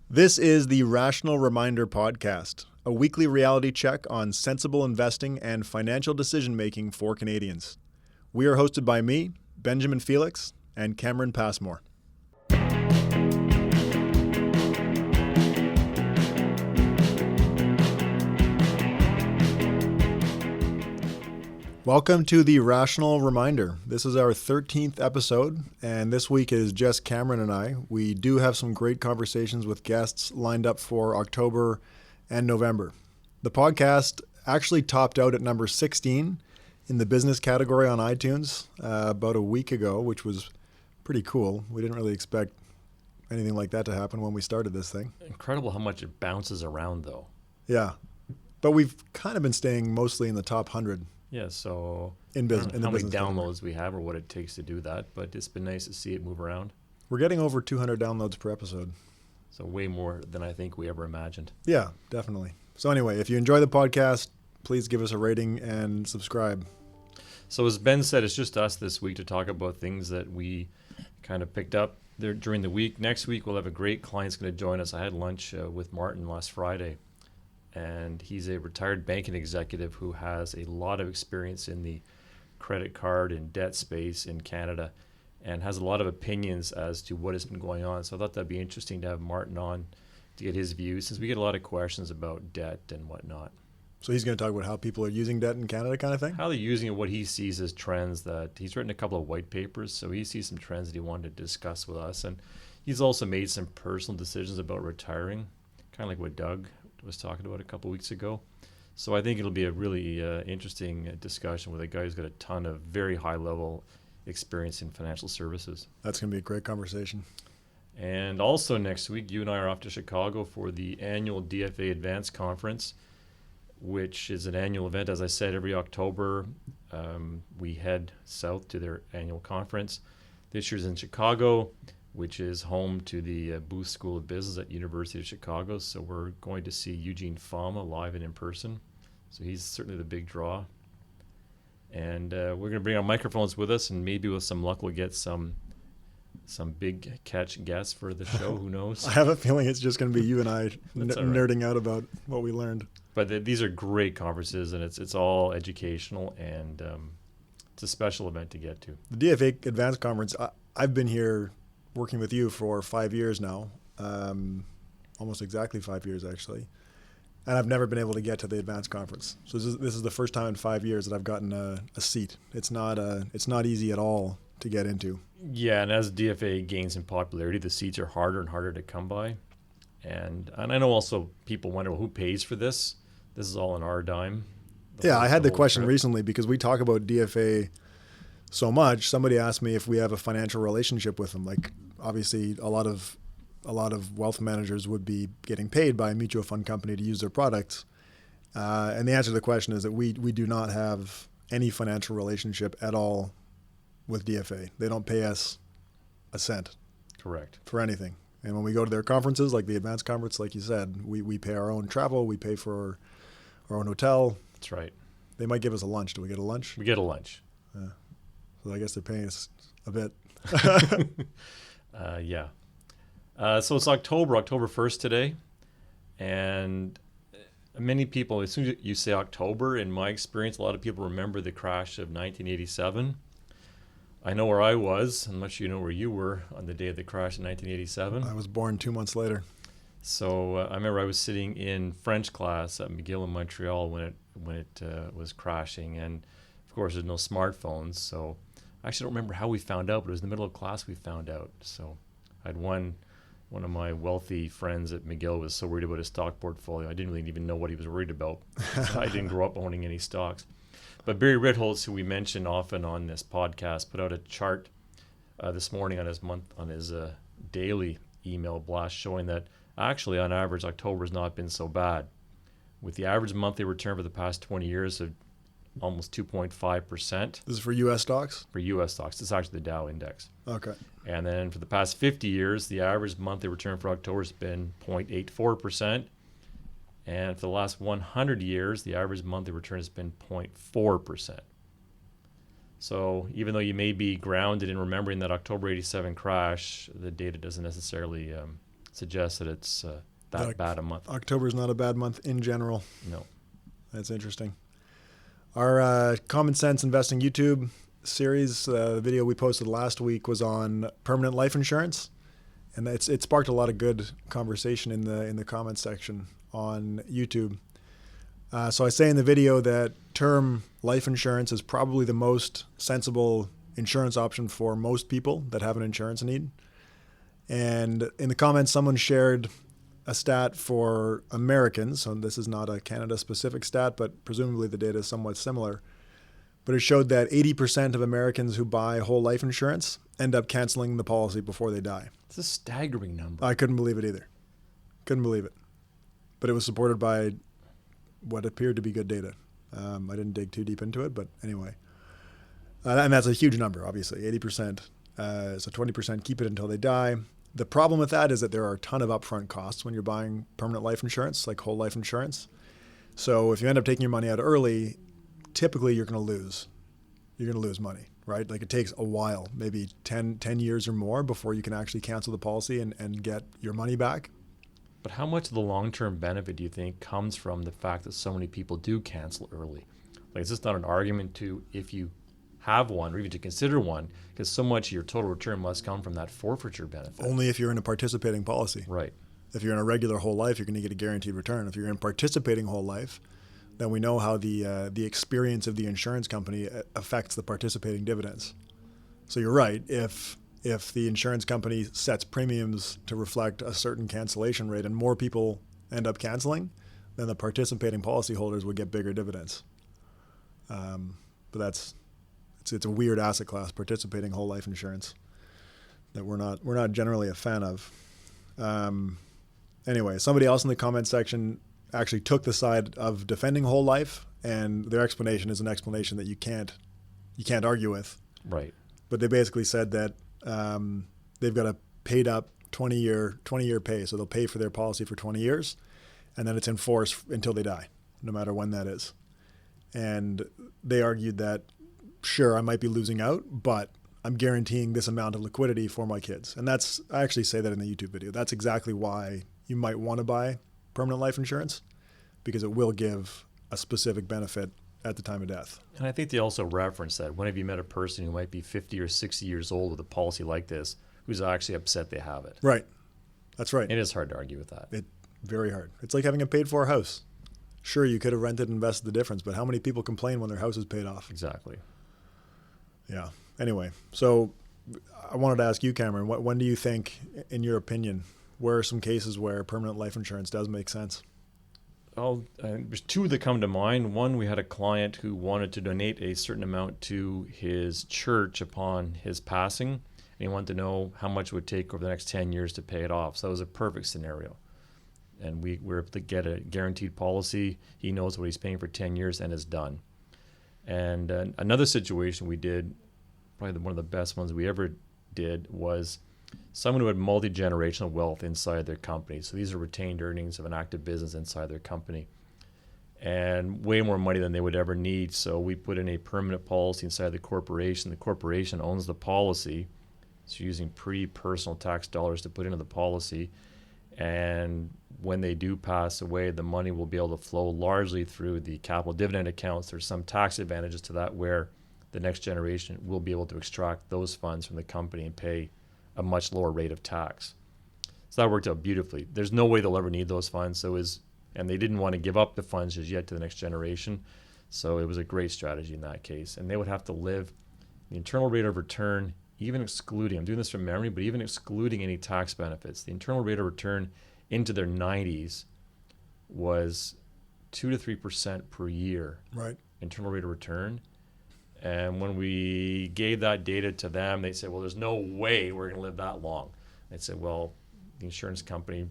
This is the Rational Reminder Podcast, a weekly reality check on sensible investing and financial decision-making for Canadians. We are hosted by me, Benjamin Felix, and Cameron Passmore. Welcome to the Rational Reminder. This is our 13th episode, and this week is just Cameron and I. We do have some great conversations with guests lined up for October and November. The podcast actually topped out at number 16 in the business category on iTunes about a week ago, which was pretty cool. We didn't really expect anything like that to happen when we started this thing. Incredible how much it bounces around, though. Yeah, but we've kind of been staying mostly in the top 100. Yeah, so in business, how many downloads we have or what it takes to do that, but it's been nice to see it move around. We're getting over 200 downloads per episode. So way more than I think we ever imagined. Yeah, definitely. So anyway, if you enjoy the podcast, please give us a rating and subscribe. So as Ben said, it's just us this week to talk about things that we kind of picked up there during the week. Next week, we'll have a great client's going to join us. I had lunch with Martin last Friday. And he's a retired banking executive who has a lot of experience in the credit card and debt space in Canada and has a lot of opinions as to what has been going on. So I thought that'd be interesting to have Martin on to get his views, since we get a lot of questions about debt and whatnot. So he's going to talk about how people are using debt in Canada kind of thing? How they're using it, what he sees as trends. That he's written a couple of white papers, so he sees some trends that he wanted to discuss with us. And he's also made some personal decisions about retiring, kind of like what Doug was talking about a couple of weeks ago. So I think it'll be a really interesting discussion with a guy who's got a ton of very high level experience in financial services. That's going to be a great conversation. And also next week, you and I are off to Chicago for the annual DFA Advanced Conference, which is an annual event. As I said, every October we head south to their annual conference. This year's in Chicago, which is home to the Booth School of Business at University of Chicago. So we're going to see Eugene Fama live and in person. So he's certainly the big draw. And we're going to bring our microphones with us, and maybe with some luck we'll get some big catch guests for the show. Who knows? I have a feeling it's just going to be you and I nerding out about what we learned. But these are great conferences, and it's all educational, and it's a special event to get to. The DFA Advanced Conference, I've been here working with you for 5 years now, almost exactly 5 years actually, and I've never been able to get to the advanced conference. So this is the first time in 5 years that I've gotten a seat. It's not easy at all to get into. Yeah, and as DFA gains in popularity, the seats are harder and harder to come by, and I know also people wonder, well, who pays for this? This is all on our dime. Yeah, I had the question recently because we talk about DFA so much. Somebody asked me if we have a financial relationship with them. Like, obviously, a lot of wealth managers would be getting paid by a mutual fund company to use their products. And the answer to the question is that we do not have any financial relationship at all with DFA. They don't pay us a cent. Correct. For anything. And when we go to their conferences, like the advanced conference, like you said, we pay our own travel. We pay for our own hotel. That's right. They might give us a lunch. Do we get a lunch? We get a lunch. So I guess they're paying us a bit. Yeah. So it's October 1st today. And many people, as soon as you say October, in my experience, a lot of people remember the crash of 1987. I know where I was, unless you know where you were on the day of the crash in 1987. I was born 2 months later. So I remember I was sitting in French class at Miguel in Montreal when it was crashing. And, of course, there's no smartphones, so I actually don't remember how we found out, but it was in the middle of class we found out. So I had one of my wealthy friends at Miguel was so worried about his stock portfolio. I didn't really even know what he was worried about. I didn't grow up owning any stocks. But Barry Ritholtz, who we mention often on this podcast, put out a chart this morning on his daily email blast showing that actually, on average, October has not been so bad, with the average monthly return for the past 20 years of almost 2.5%. This is for U.S. stocks? For U.S. stocks. This is actually the Dow Index. Okay. And then for the past 50 years, the average monthly return for October has been 0.84%. And for the last 100 years, the average monthly return has been 0.4%. So even though you may be grounded in remembering that October 87 crash, the data doesn't necessarily suggest that it's that bad a month. October is not a bad month in general. No. That's interesting. Our Common Sense Investing YouTube series, the video we posted last week was on permanent life insurance, and it sparked a lot of good conversation in the comments section on YouTube. So I say in the video that term life insurance is probably the most sensible insurance option for most people that have an insurance need. And in the comments, someone shared a stat for Americans. So this is not a Canada-specific stat, but presumably the data is somewhat similar. But it showed that 80% of Americans who buy whole life insurance end up canceling the policy before they die. It's a staggering number. I couldn't believe it either. Couldn't believe it. But it was supported by what appeared to be good data. I didn't dig too deep into it, but anyway. And that's a huge number, obviously, 80%. So 20% keep it until they die. The problem with that is that there are a ton of upfront costs when you're buying permanent life insurance, like whole life insurance. So if you end up taking your money out early, typically you're going to lose. You're going to lose money, right? Like it takes a while, maybe 10 years or more before you can actually cancel the policy and get your money back. But how much of the long-term benefit do you think comes from the fact that so many people do cancel early? Like, is this not an argument to, if you have one or even to consider one, because so much of your total return must come from that forfeiture benefit? Only if you're in a participating policy. Right. If you're in a regular whole life, you're going to get a guaranteed return. If you're in participating whole life, then we know how the experience of the insurance company affects the participating dividends. So you're right. If the insurance company sets premiums to reflect a certain cancellation rate and more people end up canceling, then the participating policyholders would get bigger dividends. But it's a weird asset class, participating whole life insurance, that we're not generally a fan of. Anyway, somebody else in the comment section actually took the side of defending whole life, and their explanation is an explanation that you can't argue with. Right. But they basically said that they've got a paid up 20-year pay, so they'll pay for their policy for 20 years, and then it's in force until they die, no matter when that is. And they argued that, sure, I might be losing out, but I'm guaranteeing this amount of liquidity for my kids. And I actually say that in the YouTube video. That's exactly why you might want to buy permanent life insurance, because it will give a specific benefit at the time of death. And I think they also reference that. When have you met a person who might be 50 or 60 years old with a policy like this who's actually upset they have it? Right. That's right. It is hard to argue with that. Very hard. It's like having a paid-for house. Sure, you could have rented and invested the difference, but how many people complain when their house is paid off? Exactly. Yeah. Anyway, so I wanted to ask you, Cameron, when do you think, in your opinion, where are some cases where permanent life insurance does make sense? Well, there's two that come to mind. One, we had a client who wanted to donate a certain amount to his church upon his passing, and he wanted to know how much it would take over the next 10 years to pay it off. So that was a perfect scenario. And we were able to get a guaranteed policy. He knows what he's paying for 10 years and is done. And another situation we did, probably one of the best ones we ever did, was someone who had multi-generational wealth inside their company. So these are retained earnings of an active business inside their company, and way more money than they would ever need. So we put in a permanent policy inside the corporation. The corporation owns the policy. It's using personal tax dollars to put into the policy. And when they do pass away, the money will be able to flow largely through the capital dividend accounts. There's some tax advantages to that, where the next generation will be able to extract those funds from the company and pay a much lower rate of tax. So that worked out beautifully. There's no way they'll ever need those funds. And they didn't want to give up the funds just yet to the next generation. So it was a great strategy in that case. And they would have to live the internal rate of return, even excluding, I'm doing this from memory, but even excluding any tax benefits, the internal rate of return into their 90s was 2 to 3% per year. Right. Internal rate of return. And when we gave that data to them, they said, well, there's no way we're going to live that long. I said, well, the insurance company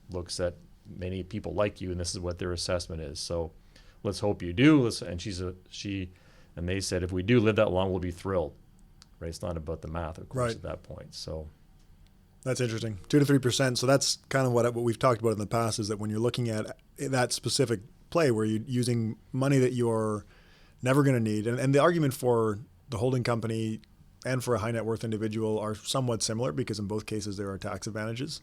looks at many people like you, and this is what their assessment is. So let's hope you do. And they said, if we do live that long, we'll be thrilled. Right? It's not about the math, of course, right. At that point. So that's interesting. 2 to 3%. So that's kind of what we've talked about in the past, is that when you're looking at that specific play where you're using money that you're never going to need, and the argument for the holding company and for a high net worth individual are somewhat similar, because in both cases there are tax advantages.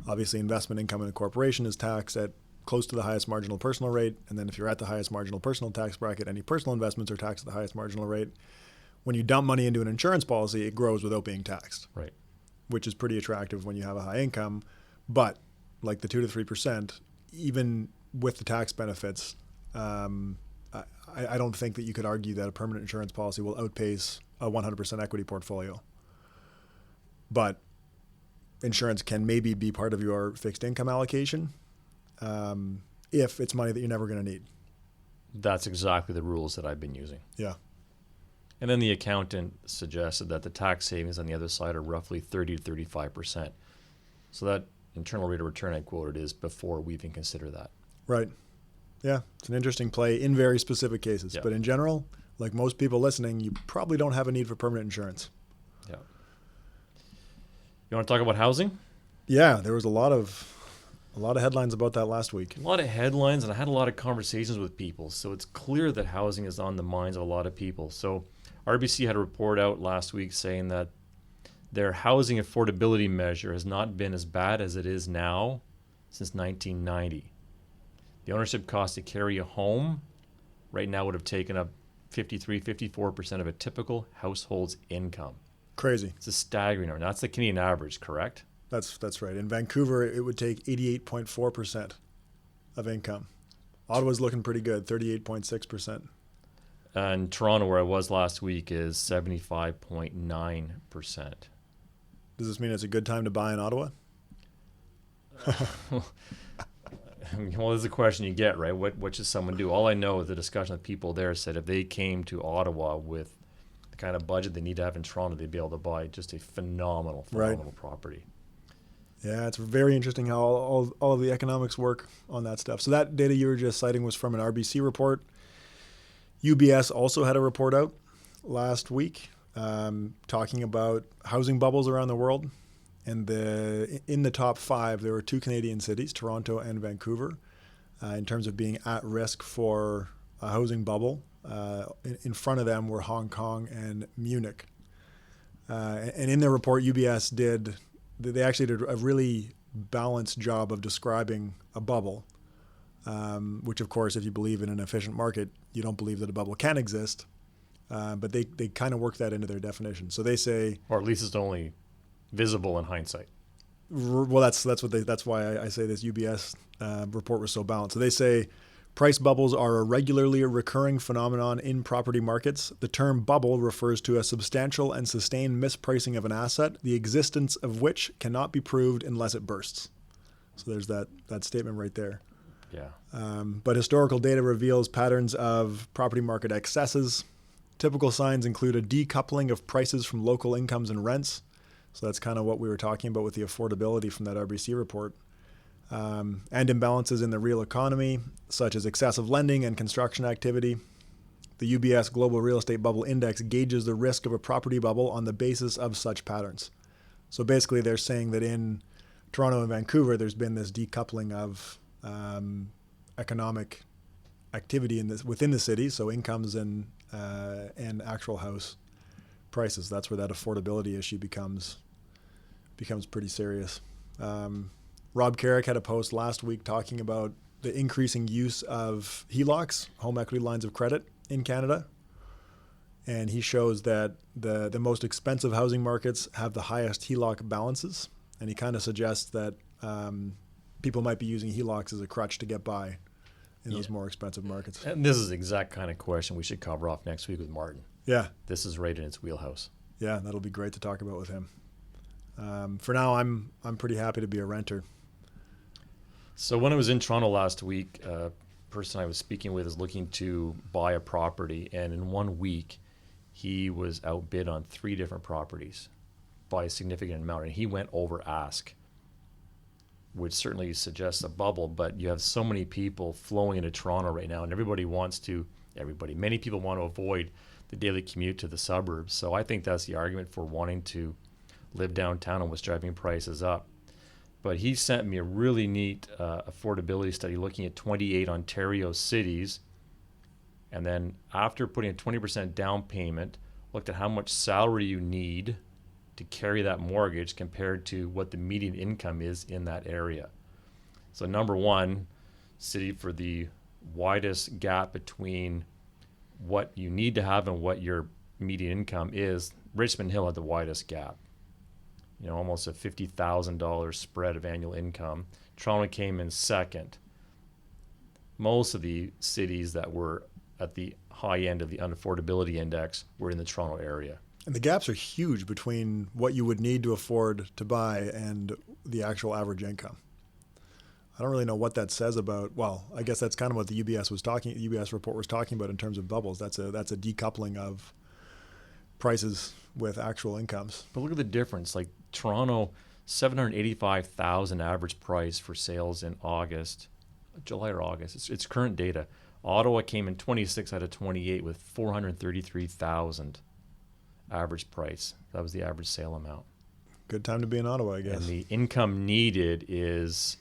Obviously, investment income in a corporation is taxed at close to the highest marginal personal rate. And then if you're at the highest marginal personal tax bracket, any personal investments are taxed at the highest marginal rate. When you dump money into an insurance policy, it grows without being taxed, Right. which is pretty attractive when you have a high income. But like the 2 to 3%, even with the tax benefits, I don't think that you could argue that a permanent insurance policy will outpace a 100% equity portfolio. But insurance can maybe be part of your fixed income allocation if it's money that you're never going to need. That's exactly the rules that I've been using. Yeah. And then the accountant suggested that the tax savings on the other side are roughly 30 to 35%. So that internal rate of return I quoted is before we even consider that. Right. Yeah. It's an interesting play in very specific cases. Yeah. But in general, like most people listening, you probably don't have a need for permanent insurance. Yeah. You want to talk about housing? Yeah. There was a lot of headlines about that last week. A lot of headlines, and I had a lot of conversations with people. So it's clear that housing is on the minds of a lot of people. So RBC had a report out last week saying that their housing affordability measure has not been as bad as it is now since 1990. The ownership cost to carry a home right now would have taken up 54% of a typical household's income. Crazy. It's a staggering number. That's the Canadian average, correct? That's right. In Vancouver, it would take 88.4% of income. Ottawa's looking pretty good, 38.6%. And Toronto, where I was last week, is 75.9%. Does this mean it's a good time to buy in Ottawa? Well, this is a question you get, right? What should someone do? All I know is the discussion with people there said if they came to Ottawa with the kind of budget they need to have in Toronto, they'd be able to buy just a phenomenal property. Yeah, it's very interesting how all of the economics work on that stuff. So that data you were just citing was from an RBC report. UBS also had a report out last week talking about housing bubbles around the world. And in the top 5, there were 2 Canadian cities, Toronto and Vancouver, in terms of being at risk for a housing bubble. In front of them were Hong Kong and Munich. And in their report, UBS they actually did a really balanced job of describing a bubble, which, of course, if you believe in an efficient market, you don't believe that a bubble can exist. But they kind of work that into their definition. So they say, or at least it's only visible in hindsight. Well, that's why I say this UBS report was so balanced. So they say price bubbles are a regularly recurring phenomenon in property markets. The term bubble refers to a substantial and sustained mispricing of an asset, the existence of which cannot be proved unless it bursts. So there's that statement right there. Yeah. But historical data reveals patterns of property market excesses. Typical signs include a decoupling of prices from local incomes and rents. So that's kind of what we were talking about with the affordability from that RBC report. And imbalances in the real economy, such as excessive lending and construction activity. The UBS Global Real Estate Bubble Index gauges the risk of a property bubble on the basis of such patterns. So basically they're saying that in Toronto and Vancouver, there's been this decoupling of economic activity within the city, so incomes and actual house prices. That's where that affordability issue becomes pretty serious. Rob Carrick had a post last week talking about the increasing use of HELOCs, home equity lines of credit, in Canada. And he shows that the most expensive housing markets have the highest HELOC balances. And he kind of suggests that people might be using HELOCs as a crutch to get by in those more expensive markets. And this is the exact kind of question we should cover off next week with Martin. Yeah. This is right in its wheelhouse. Yeah, that'll be great to talk about with him. For now, I'm pretty happy to be a renter. So when I was in Toronto last week, a person I was speaking with is looking to buy a property, and in 1 week, he was outbid on 3 different properties by a significant amount, and he went over ask, which certainly suggests a bubble. But you have so many people flowing into Toronto right now, and many people want to avoid the daily commute to the suburbs. So I think that's the argument for wanting to live downtown and what's driving prices up. But he sent me a really neat affordability study looking at 28 Ontario cities. And then after putting a 20% down payment, looked at how much salary you need to carry that mortgage compared to what the median income is in that area. So number one, city for the widest gap between what you need to have and what your median income is. Richmond Hill had the widest gap, almost a $50,000 spread of annual income. Toronto came in second. Most of the cities that were at the high end of the unaffordability index were in the Toronto area. And the gaps are huge between what you would need to afford to buy and the actual average income. I don't really know what that says about, well, I guess that's kind of what the UBS report was talking about in terms of bubbles. That's a decoupling of prices with actual incomes. But look at the difference. Like Toronto, $785,000 average price for sales in July or August. It's current data. Ottawa came in 26 out of 28 with $433,000 average price. That was the average sale amount. Good time to be in Ottawa, I guess. And the income needed is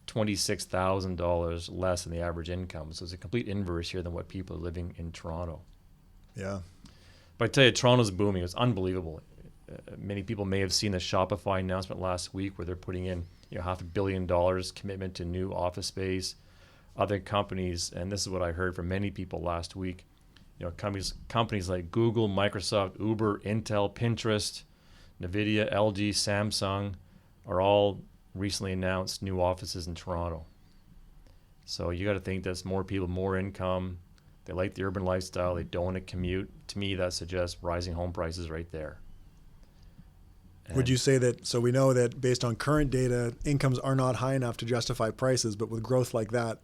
$26,000 less than the average income. So it's a complete inverse here than what people are living in Toronto. Yeah. But I tell you, Toronto's booming. It's unbelievable. Many people may have seen the Shopify announcement last week where they're putting in $500 million commitment to new office space. Other companies, and this is what I heard from many people last week, companies like Google, Microsoft, Uber, Intel, Pinterest, NVIDIA, LG, Samsung are all recently announced new offices in Toronto. So you got to think that's more people, more income. They like the urban lifestyle. They don't want to commute. To me, that suggests rising home prices right there. Would you say that, so we know that based on current data, incomes are not high enough to justify prices, but with growth like that,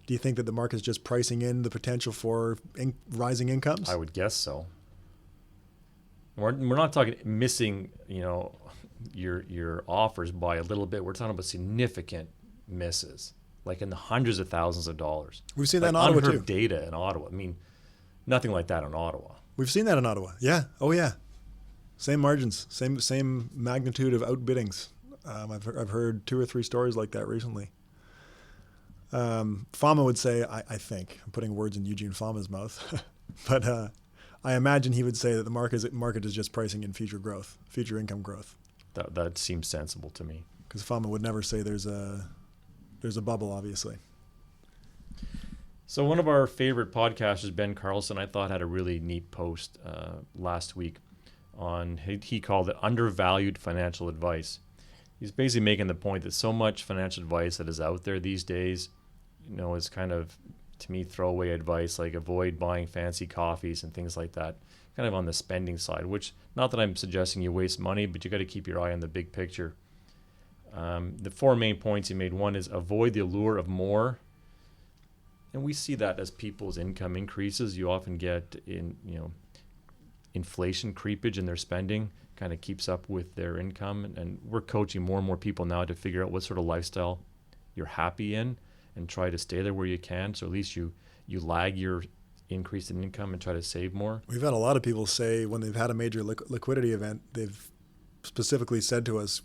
do you think that the market is just pricing in the potential for rising incomes? I would guess so. We're not talking missing, your offers by a little bit. We're talking about significant misses, like in the hundreds of thousands of dollars. We've seen that in Ottawa too. Data in Ottawa. I mean, nothing like that in Ottawa. We've seen that in Ottawa. Yeah. Oh yeah. Same margins, same magnitude of outbiddings. I've heard 2 or 3 stories like that recently. Fama would say, I think, I'm putting words in Eugene Fama's mouth, but I imagine he would say that the market is just pricing in future growth, future income growth. That seems sensible to me. Because Fama would never say there's a bubble, obviously. So one of our favorite podcasters, Ben Carlson, I thought had a really neat post last week on, he called it Undervalued Financial Advice. He's basically making the point that so much financial advice that is out there these days, is kind of, to me, throwaway advice, like avoid buying fancy coffees and things like that, kind of on the spending side, which, not that I'm suggesting you waste money, but you got to keep your eye on the big picture. The 4 main points he made, one is avoid the allure of more. And we see that as people's income increases, you often get inflation creepage in their spending kind of keeps up with their income. And we're coaching more and more people now to figure out what sort of lifestyle you're happy in and try to stay there where you can. So at least you lag your increase in income and try to save more. We've had a lot of people say when they've had a major liquidity event, they've specifically said to us,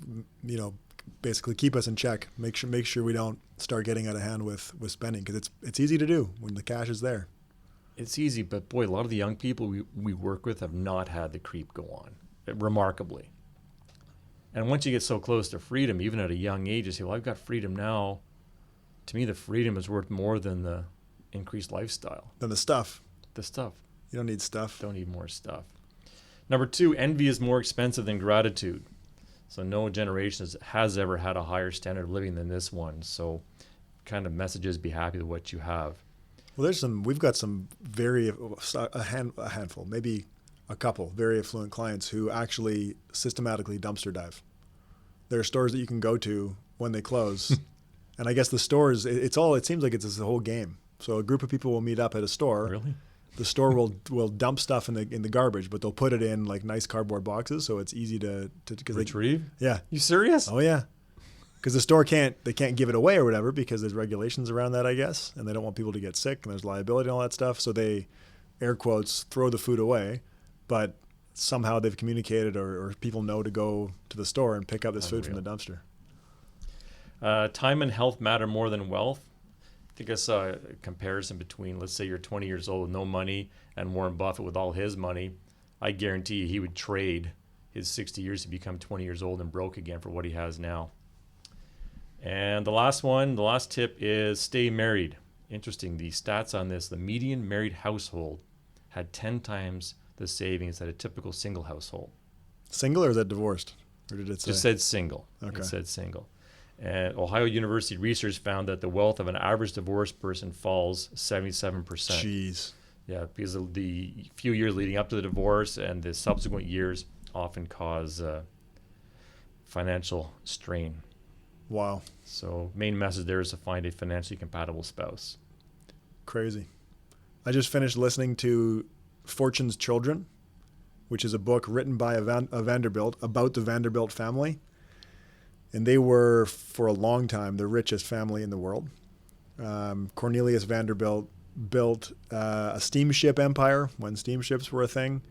basically keep us in check. Make sure we don't start getting out of hand with spending, because it's easy to do when the cash is there. It's easy, but boy, a lot of the young people we work with have not had the creep go on, remarkably. And once you get so close to freedom, even at a young age, you say, well, I've got freedom now. To me, the freedom is worth more than the increased lifestyle. Than the stuff. The stuff. You don't need stuff. Don't need more stuff. Number 2, envy is more expensive than gratitude. So no generation has ever had a higher standard of living than this one. So kind of messages, be happy with what you have. Well, we've got some a handful, maybe a couple very affluent clients who actually systematically dumpster dive. There are stores that you can go to when they close. And I guess the stores, it seems like it's a whole game. So a group of people will meet up at a store. Really? The store will dump stuff in the garbage, but they'll put it in like nice cardboard boxes, so it's easy to retrieve. Yeah. You serious? Oh yeah. Because the store can't give it away or whatever, because there's regulations around that, I guess, and they don't want people to get sick, and there's liability and all that stuff. So they, air quotes, throw the food away, but somehow they've communicated or people know to go to the store and pick up this food from the dumpster. Time and health matter more than wealth. I think I saw a comparison between, let's say you're 20 years old with no money and Warren Buffett with all his money. I guarantee you he would trade his 60 years to become 20 years old and broke again for what he has now. And the last tip is stay married. Interesting, the stats on this, the median married household had 10 times the savings that a typical single household. Single, or is that divorced? Or did it say? Just said single. Okay. It said single. And Ohio University research found that the wealth of an average divorced person falls 77%. Jeez. Yeah, because of the few years leading up to the divorce and the subsequent years often cause financial strain. Wow. So main message there is to find a financially compatible spouse. Crazy. I just finished listening to Fortune's Children, which is a book written by a Vanderbilt about the Vanderbilt family. And they were, for a long time, the richest family in the world. Cornelius Vanderbilt built a steamship empire when steamships were a thing.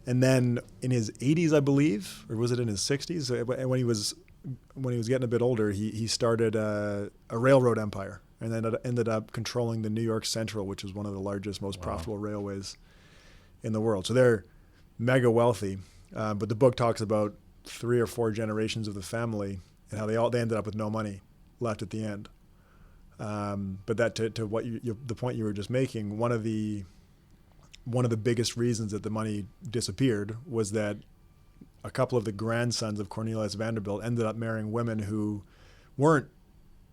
And then in his 80s, I believe, or was it in his 60s, when he was getting a bit older, he started a railroad empire, and then ended up controlling the New York Central, which is one of the largest, most profitable railways in the world. So they're mega wealthy. But the book talks about 3 or 4 generations of the family and how they ended up with no money left at the end. But that to what the point you were just making, one of the biggest reasons that the money disappeared was that a couple of the grandsons of Cornelius Vanderbilt ended up marrying women who weren't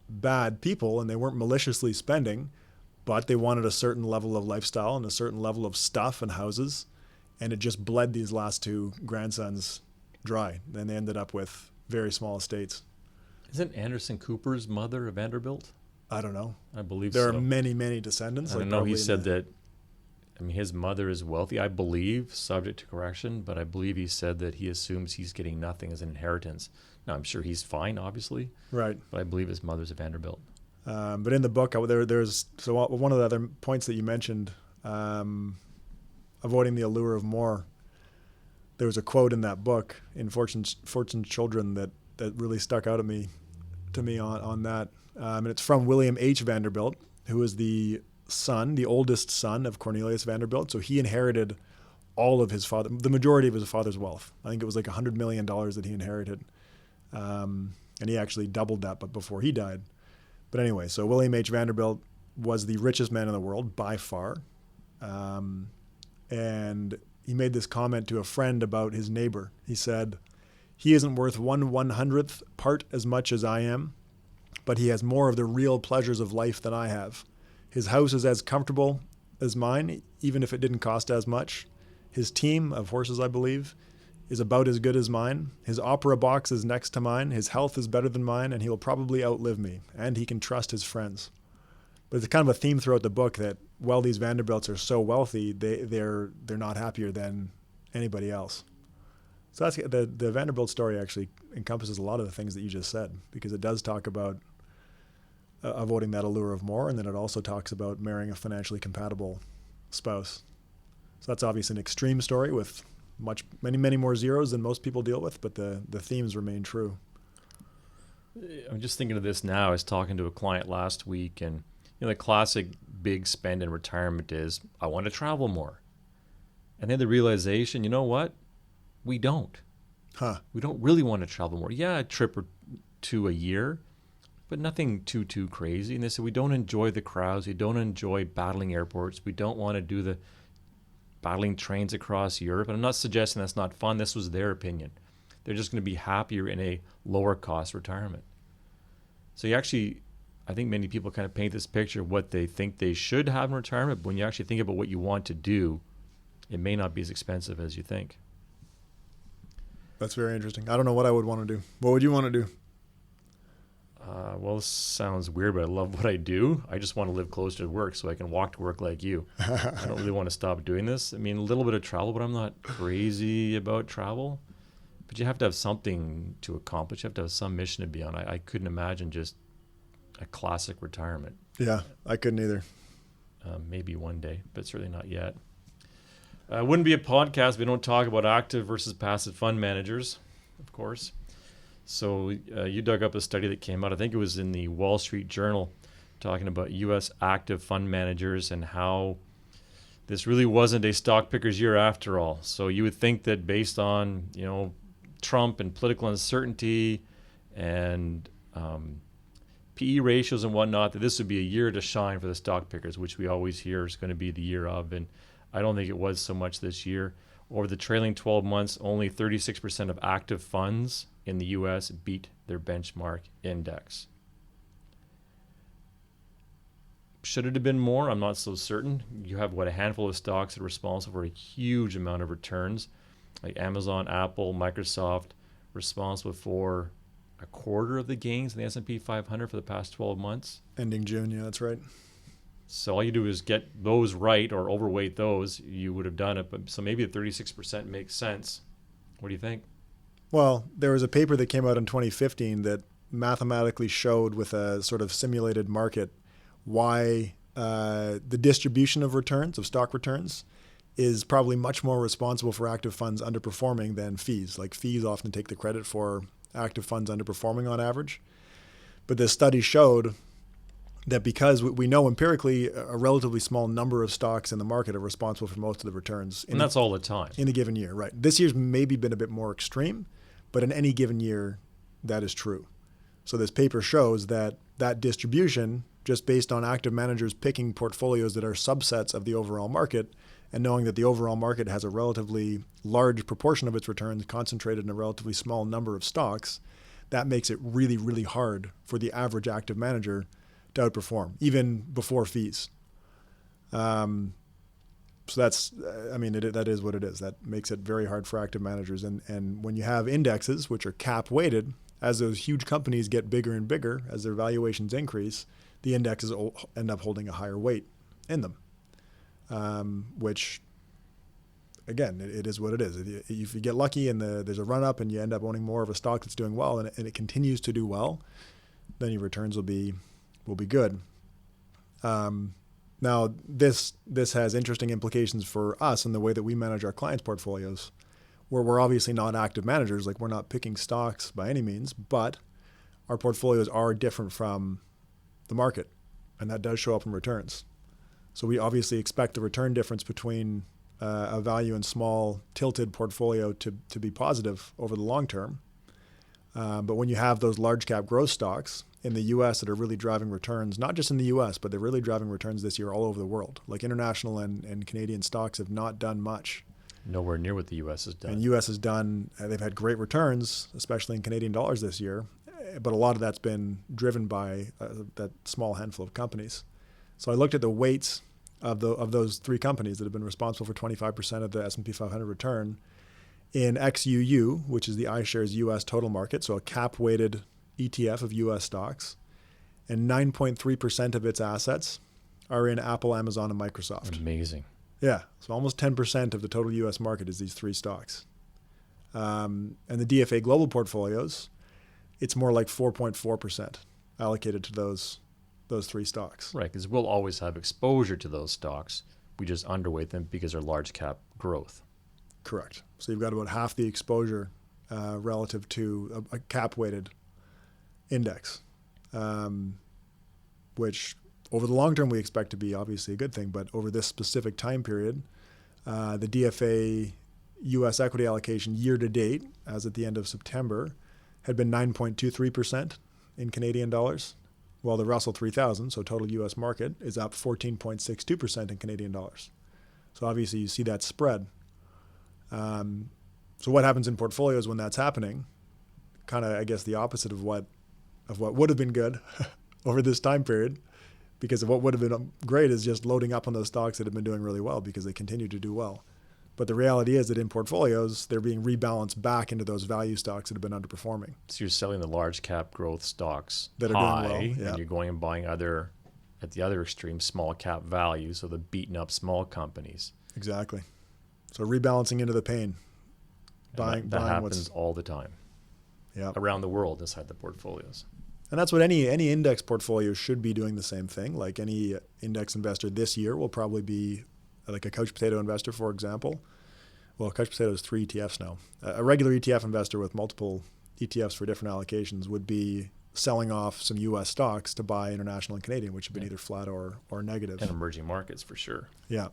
bad people and they weren't maliciously spending, but they wanted a certain level of lifestyle and a certain level of stuff and houses, and it just bled these last 2 grandsons dry. Then they ended up with very small estates. Isn't Anderson Cooper's mother a Vanderbilt? I don't know. I believe there so. are many, many descendants. I don't know. He said that, I mean, his mother is wealthy, I believe, subject to correction, but I believe he said that he assumes he's getting nothing as an inheritance. Now, I'm sure he's fine, obviously. Right. But I believe his mother's a Vanderbilt. But in the book, there's one of the other points that you mentioned, avoiding the allure of more. There was a quote in that book, in Fortune's Children, that really stuck out to me on that. And it's from William H. Vanderbilt, who is the oldest son of Cornelius Vanderbilt. So he inherited all of the majority of his father's wealth. I think it was like $100 million that he inherited. And he actually doubled that, but before he died. But anyway, so William H. Vanderbilt was the richest man in the world by far. And he made this comment to a friend about his neighbor. He said, "He isn't worth 1/100th part as much as I am, but he has more of the real pleasures of life than I have. His house is as comfortable as mine, even if it didn't cost as much. His team of horses, I believe, is about as good as mine. His opera box is next to mine. His health is better than mine, and he will probably outlive me. And he can trust his friends." But it's kind of a theme throughout the book that while these Vanderbilts are so wealthy, they're not happier than anybody else. So that's the Vanderbilt story actually encompasses a lot of the things that you just said, because it does talk about avoiding that allure of more, and then it also talks about marrying a financially compatible spouse. So that's obviously an extreme story with many more zeros than most people deal with, but the themes remain true. I'm just thinking of this now. I was talking to a client last week, and the classic big spend in retirement is, I want to travel more. And then the realization, you know what? We don't. We don't really want to travel more. Yeah, a trip or 2 a year, but nothing too crazy. And they said, we don't enjoy the crowds. We don't enjoy battling airports. We don't want to do the battling trains across Europe. And I'm not suggesting that's not fun. This was their opinion. They're just going to be happier in a lower cost retirement. So you actually, I think many people kind of paint this picture of what they think they should have in retirement. But when you actually think about what you want to do, it may not be as expensive as you think. That's very interesting. I don't know what I would want to do. What would you want to do? Well, this sounds weird, but I love what I do. I just want to live closer to work so I can walk to work like you. I don't really want to stop doing this. I mean, a little bit of travel, but I'm not crazy about travel. But you have to have something to accomplish. You have to have some mission to be on. I couldn't imagine just a classic retirement. Yeah, I couldn't either. Maybe one day, but certainly not yet. It wouldn't be a podcast if we don't talk about active versus passive fund managers, of course. So you dug up a study that came out, I think it was in the Wall Street Journal, talking about U.S. active fund managers and how this really wasn't a stock picker's year after all. So you would think that based on, Trump and political uncertainty and PE ratios and whatnot, that this would be a year to shine for the stock pickers, which we always hear is going to be the year of. And I don't think it was so much this year. Over the trailing 12 months, only 36% of active funds in the U.S. beat their benchmark index. Should it have been more? I'm not so certain. You have, a handful of stocks that are responsible for a huge amount of returns, like Amazon, Apple, Microsoft, responsible for a quarter of the gains in the S&P 500 for the past 12 months. Ending June, yeah, that's right. So all you do is get those right or overweight those, you would have done it. But so maybe the 36% makes sense. What do you think? Well, there was a paper that came out in 2015 that mathematically showed with a sort of simulated market why the distribution of returns, of stock returns, is probably much more responsible for active funds underperforming than fees. Like fees often take the credit for active funds underperforming on average. But this study showed that because we know empirically a relatively small number of stocks in the market are responsible for most of the returns. And that's all the time. In a given year, right. This year's maybe been a bit more extreme, but in any given year, that is true. So this paper shows that that distribution, just based on active managers picking portfolios that are subsets of the overall market, and knowing that the overall market has a relatively large proportion of its returns concentrated in a relatively small number of stocks, that makes it really, really hard for the average active manager to outperform, even before fees. So that's, that is what it is. That makes it very hard for active managers. And when you have indexes, which are cap weighted, as those huge companies get bigger and bigger, as their valuations increase, the indexes end up holding a higher weight in them. Which, again, it is what it is. If you get lucky and there's a run up and you end up owning more of a stock that's doing well and it continues to do well, then your returns will be good. Now, this has interesting implications for us in the way that we manage our clients' portfolios, where we're obviously not active managers. Like, we're not picking stocks by any means, but our portfolios are different from the market, and that does show up in returns. So we obviously expect the return difference between a value and small tilted portfolio to be positive over the long term. But when you have those large cap growth stocks in the U.S. that are really driving returns, not just in the U.S., but they're really driving returns this year all over the world. Like, international and Canadian stocks have not done much. Nowhere near what the U.S. has done. And U.S. has done, they've had great returns, especially in Canadian dollars this year. But a lot of that's been driven by that small handful of companies. So I looked at the weights of those three companies that have been responsible for 25% of the S&P 500 return in XUU, which is the iShares U.S. total market, so a cap-weighted ETF of U.S. stocks, and 9.3% of its assets are in Apple, Amazon, and Microsoft. Amazing. Yeah, so almost 10% of the total U.S. market is these three stocks. And the DFA global portfolios, it's more like 4.4% allocated to those three stocks. Right, because we'll always have exposure to those stocks. We just underweight them because they're large cap growth. Correct. So you've got about half the exposure relative to a cap-weighted index, which over the long term we expect to be obviously a good thing. But over this specific time period, the DFA U.S. equity allocation year to date, as at the end of September, had been 9.23% in Canadian dollars, while the Russell 3000, so total U.S. market, is up 14.62% in Canadian dollars. So obviously you see that spread. So what happens in portfolios when that's happening? Kind of, I guess, the opposite of what would have been good over this time period, because of what would have been great is just loading up on those stocks that have been doing really well because they continue to do well. But the reality is that in portfolios, they're being rebalanced back into those value stocks that have been underperforming. So you're selling the large cap growth stocks that are high, doing well, and you're going and buying at the other extreme, small cap value, so the beaten up small companies. Exactly. So rebalancing into the pain. That happens all the time. Yeah. Around the world inside the portfolios. And that's what any index portfolio should be doing the same thing. Like any index investor this year will probably be like a couch potato investor, for example. Well, couch potato is 3 ETFs now. A regular ETF investor with multiple ETFs for different allocations would be selling off some U.S. stocks to buy international and Canadian, which have been either flat or negative. And emerging markets for sure. Yeah.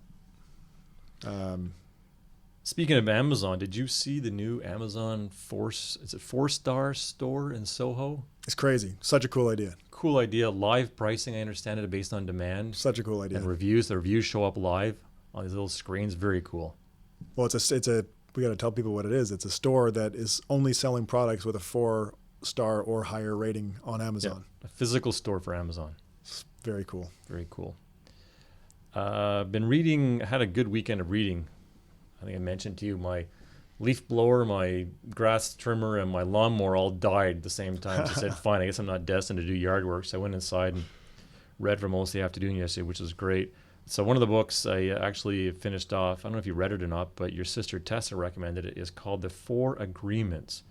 Speaking of Amazon, did you see the new Amazon four-star store in Soho? It's crazy. Such a cool idea. Cool idea. Live pricing, I understand it, based on demand. Such a cool idea. And reviews. The reviews show up live on these little screens. Very cool. Well, we got to tell people what it is. It's a store that is only selling products with a 4-star or higher rating on Amazon. Yeah, a physical store for Amazon. It's very cool. Very cool. Been reading. Had a good weekend of reading. I think I mentioned to you my leaf blower, my grass trimmer, and my lawnmower all died at the same time. So I said, fine, I guess I'm not destined to do yard work. So I went inside and read for most of the afternoon yesterday, which was great. So one of the books I actually finished off, I don't know if you read it or not, but your sister Tessa recommended it, is called The 4 Agreements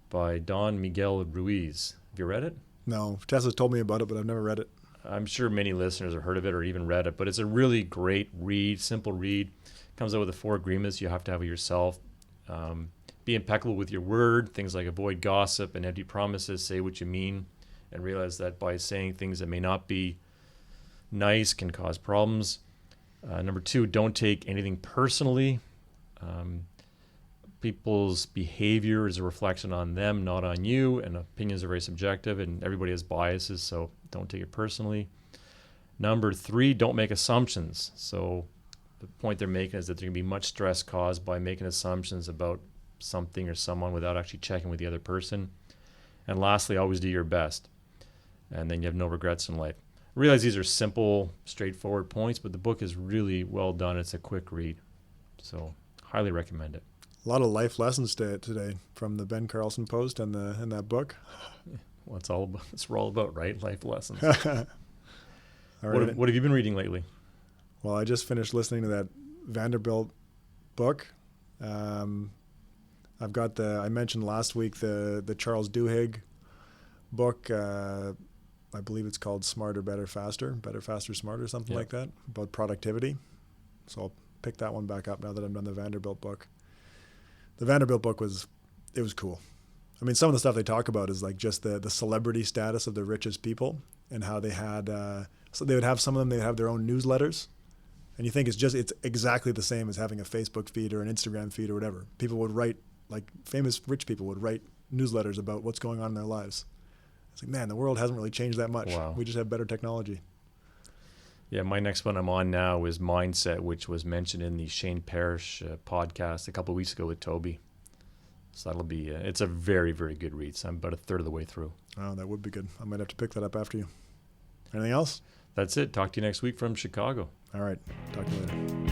by Don Miguel Ruiz. Have you read it? No, Tessa told me about it, but I've never read it. I'm sure many listeners have heard of it or even read it, but it's a really great read, simple read. Comes out with the 4 agreements you have to have with yourself. Be impeccable with your word, things like avoid gossip and empty promises, say what you mean, and realize that by saying things that may not be nice can cause problems. Number 2, don't take anything personally. People's behavior is a reflection on them, not on you, and opinions are very subjective, and everybody has biases, so don't take it personally. Number 3, don't make assumptions. So the point they're making is that there can be much stress caused by making assumptions about something or someone without actually checking with the other person. And lastly, always do your best, and then you have no regrets in life. I realize these are simple, straightforward points, but the book is really well done. It's a quick read, so highly recommend it. A lot of life lessons today from the Ben Carlson post and that book. Well, it's all about, that's what we're all about, right? Life lessons. All right. What have you been reading lately? Well, I just finished listening to that Vanderbilt book. I've got I mentioned last week the Charles Duhigg book. I believe it's called Smarter, Better, Faster, Smarter, something like that, about productivity. So I'll pick that one back up now that I'm done the Vanderbilt book. The Vanderbilt book was cool. I mean, some of the stuff they talk about is like just the celebrity status of the richest people and how they had, so they would have some of them, they'd have their own newsletters. And you think it's exactly the same as having a Facebook feed or an Instagram feed or whatever. People would write, like famous rich people would write newsletters about what's going on in their lives. It's like, man, the world hasn't really changed that much. Wow. We just have better technology. Yeah, my next one I'm on now is Mindset, which was mentioned in the Shane Parrish podcast a couple of weeks ago with Toby. So that'll be, it's a very, very good read. So I'm about a third of the way through. Oh, that would be good. I might have to pick that up after you. Anything else? That's it. Talk to you next week from Chicago. All right. Talk to you later.